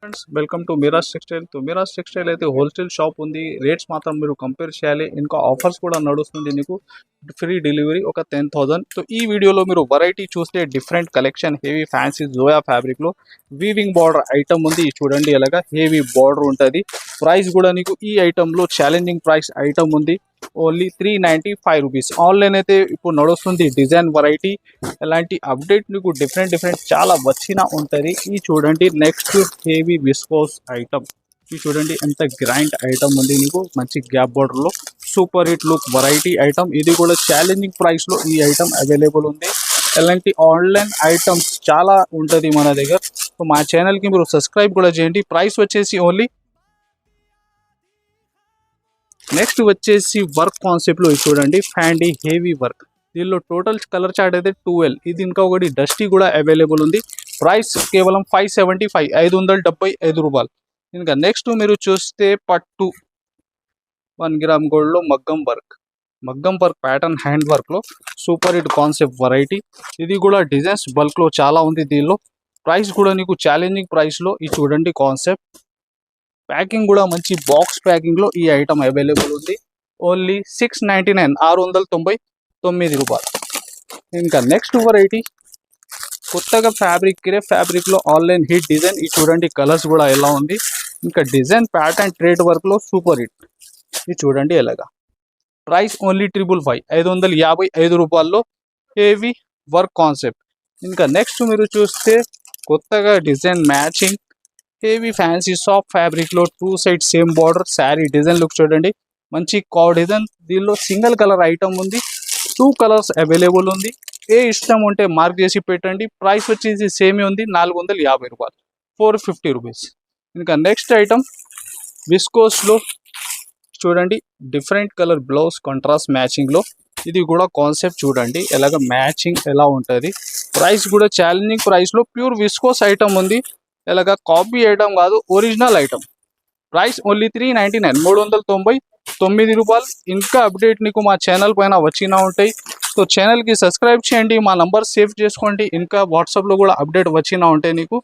Friends welcome to Miraj textile. Miraj textile అయితే wholesale shop ఉంది. Rates మాత్రం మీరు కంపేర్ చేయాలి. ఇంకా ఆఫర్స్ కూడా నడుస్తుంది. నీకు ఫ్రీ డెలివరీ ఒక 10,000. సో ఈ వీడియోలో మీరు వెరైటీ చూస్తే డిఫరెంట్ కలెక్షన్ హెవీ ఫ్యాన్సీ జోయా ఫ్యాబ్రిక్లో వీవింగ్ బార్డర్ ఐటమ్ ఉంది. చూడండి ఎలాగా హెవీ బార్డర్ ఉంటుంది. ప్రైస్ కూడా నీకు ఈ ఐటెంలో ఛాలెంజింగ్ ప్రైస్ ఐటమ్ ఉంది. Only 395 rupees. ఆన్లైన్ అయితే ఇప్పుడు నడుస్తుంది డిజైన్ వెరైటీ. ఎలాంటి అప్డేట్ మీకు డిఫరెంట్ చాలా వచ్చినా ఉంటుంది. ఈ చూడండి నెక్స్ట్ హెవీ విస్కోస్ ఐటమ్. ఇది చూడండి ఎంత గ్రాండ్ ఐటమ్ ఉంది. నీకు మంచి గ్యాప్ బార్డర్లో super hit look variety item. ఇది కూడా ఛాలెంజింగ్ ప్రైస్లో ఈ ఐటమ్ అవైలబుల్ ఉంది. ఎలాంటి ఆన్లైన్ ఐటమ్స్ చాలా ఉంటుంది మన దగ్గర. సో మా ఛానల్కి మీరు సబ్స్క్రైబ్ కూడా చేయండి. ప్రైస్ వచ్చేసి ఓన్లీ నెక్స్ట్ వచ్చేసి వర్క్ కాన్సెప్ట్లో చూడండి ఫ్యాండీ హెవీ వర్క్. దీనిలో టోటల్ కలర్ చార్ట్ అయితే 12. ఇది ఇంకా ఒకటి డస్టీ కూడా అవైలబుల్ ఉంది. ప్రైస్ కేవలం 575 575 రూపాయలు. ఇంకా నెక్స్ట్ మీరు చూస్తే పట్టు 1 గ్రామ్ గోల్డ్లో మగ్గం వర్క్ ప్యాటర్న్ హ్యాండ్ వర్క్లో సూపర్ హిట్ కాన్సెప్ట్ వెరైటీ. ఇది కూడా డిజైన్స్ బల్క్లో చాలా ఉంది. దీనిలో ప్రైస్ కూడా నీకు ఛాలెంజింగ్ ప్రైస్లో ఈ చూడండి కాన్సెప్ట్. ప్యాకింగ్ కూడా మంచి బాక్స్ ప్యాకింగ్లో ఈ ఐటమ్ అవైలబుల్ ఉంది. ఓన్లీ 699 699 రూపాయలు. ఇంకా నెక్స్ట్ వెరైటీ కొత్తగా ఫ్యాబ్రిక్లో ఆన్లైన్ హిట్ డిజైన్. ఈ చూడండి కలర్స్ కూడా ఎలా ఉంది. ఇంకా డిజైన్ ప్యాటర్న్ ట్రేడ్ వర్క్లో సూపర్ హిట్. ఇది చూడండి ఎలాగా. ప్రైస్ ఓన్లీ 555 555 రూపాయల్లో హెవీ వర్క్ కాన్సెప్ట్. ఇంకా నెక్స్ట్ మీరు చూస్తే కొత్తగా design matching heavy fancy soft ఫ్యాబ్రిక్లో 2 side same border sari design look చూడండి. మంచి కావ్ డిజైన్. దీనిలో సింగిల్ కలర్ ఐటమ్ ఉంది. 2 కలర్స్ అవైలబుల్ ఉంది. ఏ ఇష్టం ఉంటే మార్క్ చేసి పెట్టండి. ప్రైస్ వచ్చేసి సేమే ఉంది 450 రూపాయలు 450 రూపీస్. ఇంకా నెక్స్ట్ ఐటమ్ విస్కోస్లో చూడండి డిఫరెంట్ కలర్ బ్లౌజ్ కాంట్రాస్ట్ మ్యాచింగ్లో. ఇది కూడా కాన్సెప్ట్ చూడండి ఎలాగ మ్యాచింగ్ ఎలా ఉంటుంది. ప్రైస్ కూడా ఛాలెంజింగ్ ప్రైస్లో ప్యూర్ విస్కోస్ ఐటమ్ ఉంది. ఇలాగా కాపీ ఐటమ్ కాదు, ఒరిజినల్ ఐటమ్. ప్రైస్ ఓన్లీ 399 399 రూపాయలు. ఇంకా అప్డేట్ నీకు మా ఛానల్ పైన వచ్చినా ఉంటాయి. సో ఛానల్కి సబ్స్క్రైబ్ చేయండి. మా నంబర్ సేవ్ చేసుకోండి. ఇంకా వాట్సాప్లో కూడా అప్డేట్ వచ్చినా ఉంటాయి నీకు.